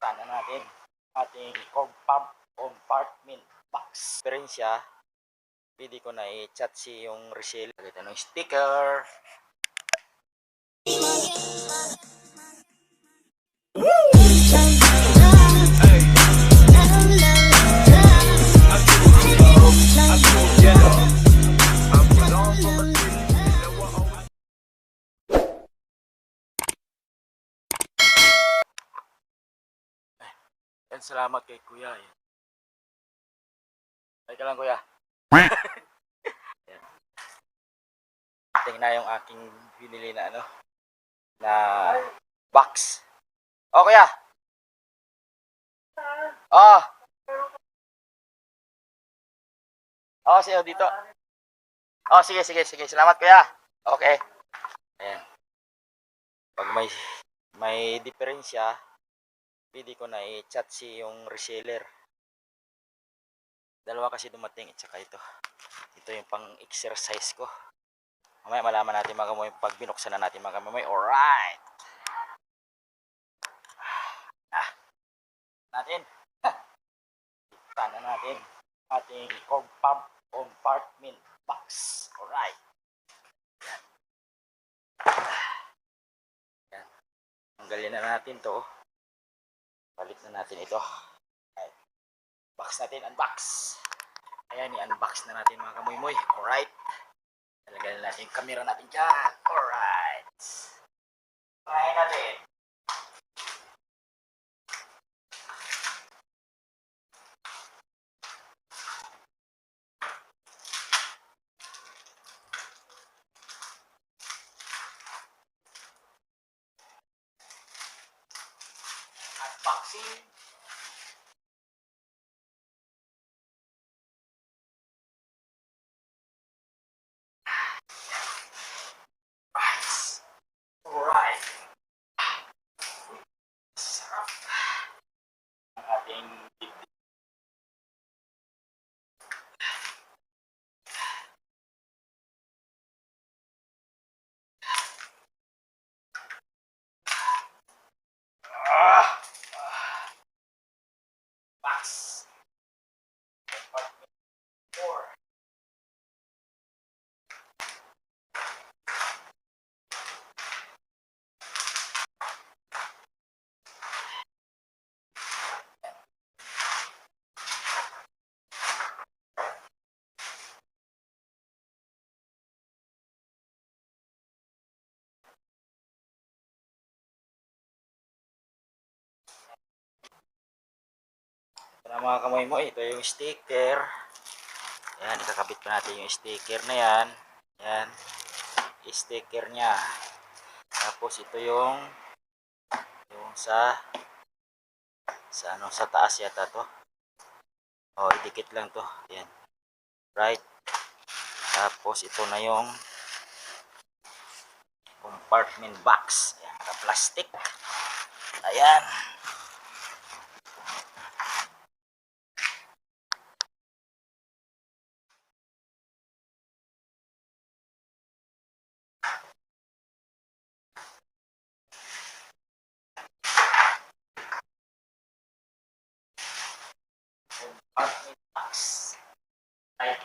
Sana natin ating compartment box. Diferensya, pwede ko na i-chat si yung reseller. Ito ng sticker. Yan, salamat kay kuya. Ay ka lang kuya. Tingnan na yung aking binili na na box. Oh kuya. Oh. Oh, sige dito. Oh, sige. Salamat kuya. Okay. Ayan. Pag may diferensya, pwede ko na i-chat si yung reseller. Dalawa kasi dumating at saka ito. Ito yung pang-exercise ko. Mamaya malaman natin mga kamoy pag binuksan na natin mga kamoy. Alright! Natin. Sana natin ating compartment box. Alright. Yan. Tanggalin na natin to. Balik na natin ito. Alright. Box natin, unbox. Ayan, i-unbox na natin mga kamoy-moy. Alright. Talagyan na natin yung camera natin dyan. Alright. Try natin. Unboxing. Alright. Sarap. Ang ating dibdib. Box. Compartment 4. Para mga kamoy mo, ito yung sticker. Yan, ikakabit pa natin yung sticker na yan. Yan, sticker nya. Tapos ito yung sa taas yata to. Oh, idikit lang to. Yan. Right. Tapos ito na yung compartment box. Yan, naka-plastic. Ayan. Compartment box. Right.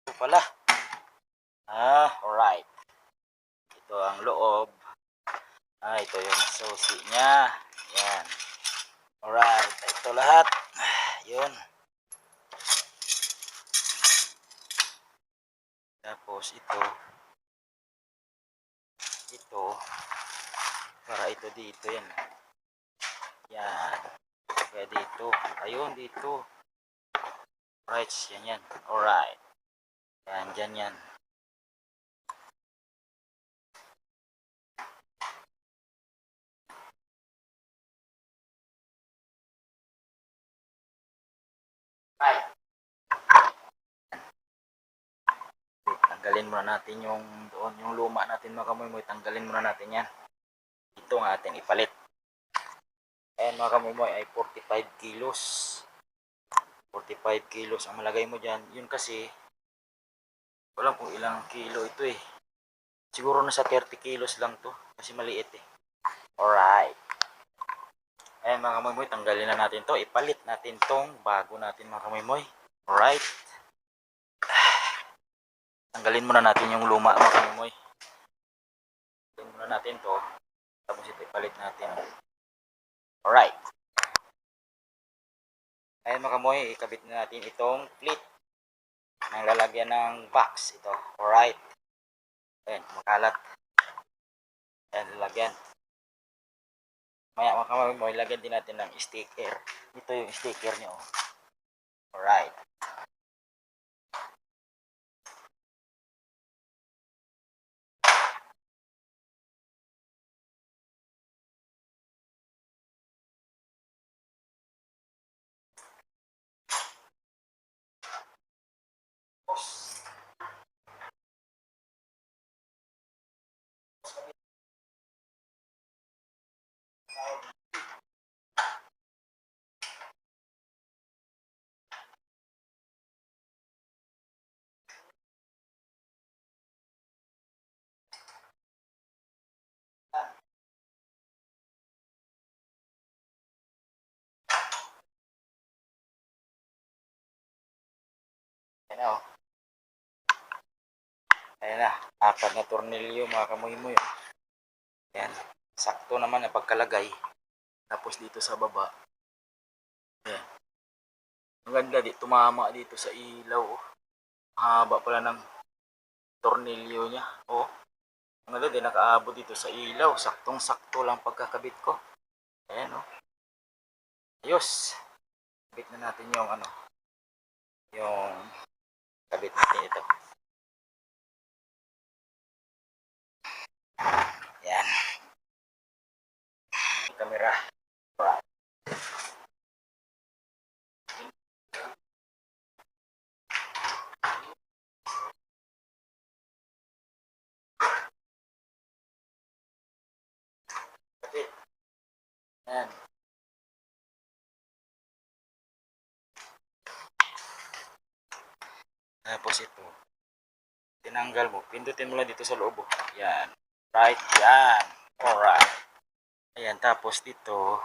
Ito pala. Alright. Ito ang loob. Ito yung susi nya. Yan. Alright. Ito lahat. Yun. Tapos ito para ito dito yan. Yan. Kaya dito. Ayun dito. Right. Yan. Alright. Yan. Dyan yan. Right. Tanggalin muna natin yung doon, yung luma natin mga kamoy-moy. Tanggalin muna natin yan. Ito ang ating ipalit. Ayan mga kamoymoy ay 45 kilos. 45 kilos ang malagay mo dyan. Yun kasi, wala kung ilang kilo ito eh. Siguro nasa 30 kilos lang to. Kasi maliit eh. Alright. Ayan mga kamoymoy, tanggalin na natin to. Ipalit natin tong bago natin mga kamoymoy. Alright. Tanggalin muna natin yung luma mga kamoymoy. Tanggalin muna natin to. Tapos ito ipalit natin. Alright. Ayan mga kamoy, ikabit na natin itong plate ng lalagyan ng box. Ito. Alright. Ayan, makalat. Ayan, lalagyan. Maya mga kamoy, lagyan din natin ng sticker. Ito yung sticker nyo. Alright. Ayan na, oh. Ayan na. 4 na tornilyo mga kamoy-moy. Oh. Ayan. Sakto naman na pagkalagay. Tapos dito sa baba. Ayan. Ang ganda di. Tumama dito sa ilaw. Oh. Haba pala ng tornilyo niya. Oh. Ang ganda di. Nakaabot dito sa ilaw. Saktong-sakto lang pagkakabit ko. Ayan oh. Ayos. Kabit na natin yung ano. Yung kabit natin ito. Yan. Kamera. Alright. Kabit. Yan. Tapos ito. Tinanggal mo. Pindutin mo lang dito sa loob. Yan. Right. Yan. Alright. Ayan. Tapos dito.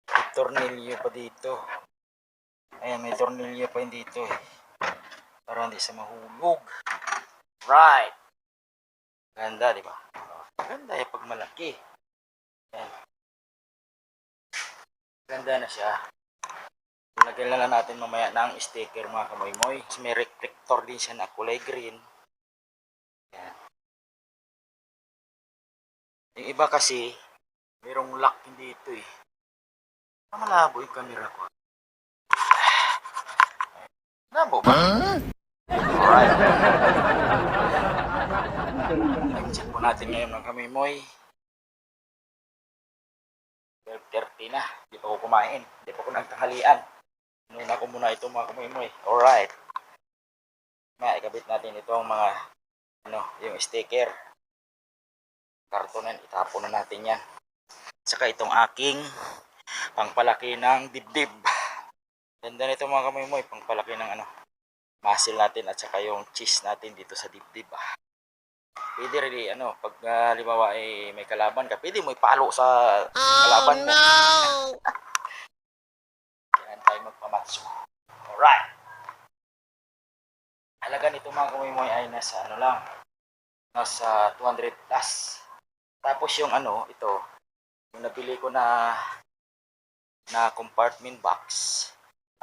May tornilyo pa dito. Ayan. May tornilyo pa yun dito eh. Para hindi sa mahulog. Right. Ganda, di ba? Ganda eh pag malaki. Ayan. Ganda na siya. Lagyan lang natin mamaya ng sticker mga kamoy-moy. May reflector din siya na kulay green. Ayan. Yung iba kasi, mayroong lock dito eh. Malabo yung camera ko. Malabo ba? Alright. Check po natin ngayon mga kamoy-moy. 12:30 na. Hindi pa ako kumain. Hindi pa ako nagtanghalian. Nuna ko muna ito mga kamoy-moy. Alright. May ikabit natin itong mga yung sticker. Kartonan, itapon na natin yan. Saka itong aking pangpalaki ng dibdib. Ganda nito mga kamoy-moy. Pangpalaki ng muscle natin at saka yung cheese natin dito sa dibdib. Pwede rin pag halimbawa ay may kalaban ka, pwede mo ipalo sa kalaban mo. Yan tayo magpamatso. Alright. Halaga nito mga kamoy-moy ay nasa lang. Nasa 200 plus. Tapos yung ito, yung nabili ko na compartment box.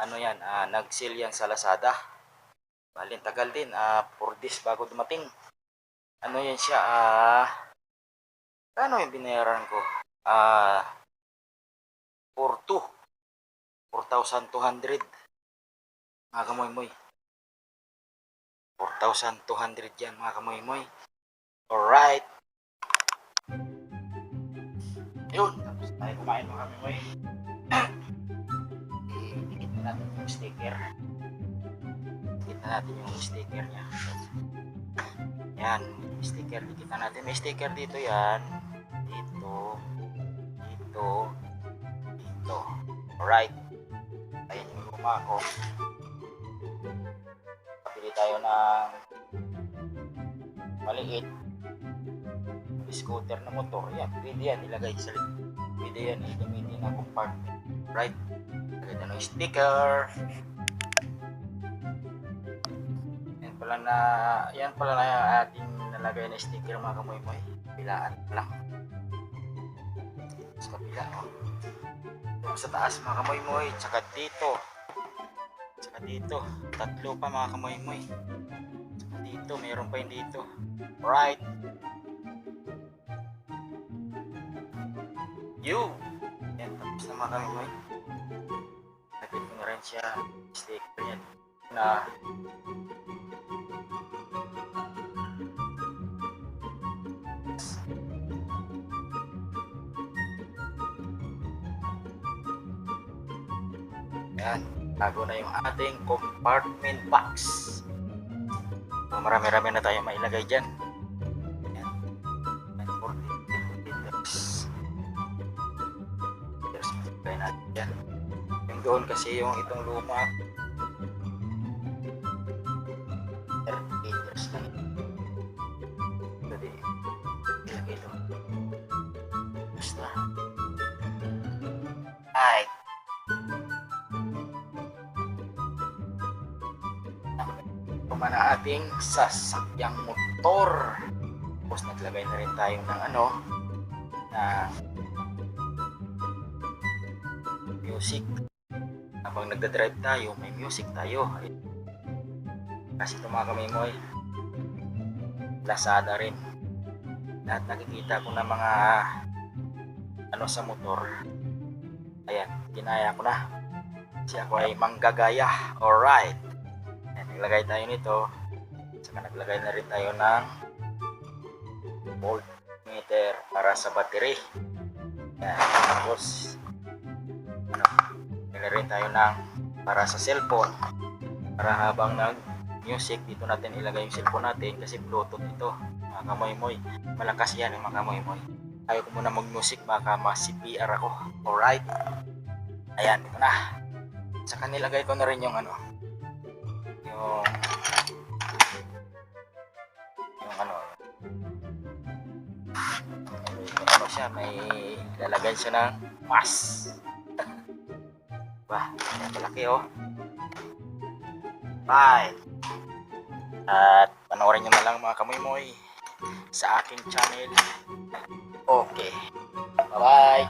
Yan, nag-sale yan sa Lazada. Balin tagal din, 4 days bago dumating. Yan siya, ano yung binayaran ko? 4,200 mga kamoy-moy. 4,200 yan mga kamoy-moy. Alright. Yun, tapos tayo kumain mga kamoy-moy. Ikita natin yung sticker. Ikita natin yung sticker niya. Yan, sticker. Ikita natin. May sticker dito yan. Dito. dito, dito. Alright. Ayan yung luma ko. Papili tayo ng maliit scooter na motor. Yan, pwede yan ilagay sa likod. Pwede yan gamitin na compartment. Right? Lagay na ng sticker. Yan pala na yung ating nalagay na sticker mga kamoy-moy. Pilaan lang. Sa kabila, oh. Doon sa taas mga kamoy-moy. Tsaka dito. Tatlo pa mga kamoy-moy. Tsaka dito, mayroon pa yun dito. Right. Yan, tapos na mga kamoy-moy. Nagpit ko na rin siya. Sticker yan. Na yan, bago na yung ating compartment box. So, marami-rami na tayo mailagay dyan. Yan. 40 liters. Ilagay natin dyan. Yung doon kasi yung itong luma 30 liters lang. Jadi, ilagay ito. Basta. Ay. Na ating sasakyang motor. Tapos naglagay na rin tayo ng na music. Habang nagdadrive tayo, may music tayo. Kasi ito mga kamoy-moy, Lazada rin. Lahat nakikita ko na mga sa motor. Ayan, ginaya ko na. Kasi ako ay manggagaya. Alright. Naglagay tayo nito, saka naglagay na rin tayo ng voltmeter para sa battery. Yan. Tapos naglagay rin tayo ng para sa cellphone, para habang nag music dito natin ilagay yung cellphone natin kasi bluetooth ito mga kamoy-moy. Malakas yan mga kamoy-moy. Ayaw ko muna mag music, baka ma-CPR ako. Alright, ayan, ito na. Saka nilagay ko na rin yung siya, may lalagay siya ng mas. Wah, yan malaki oh. Bye. At panoorin nyo na lang mga kamoy-moy sa aking channel. Okay, bye bye.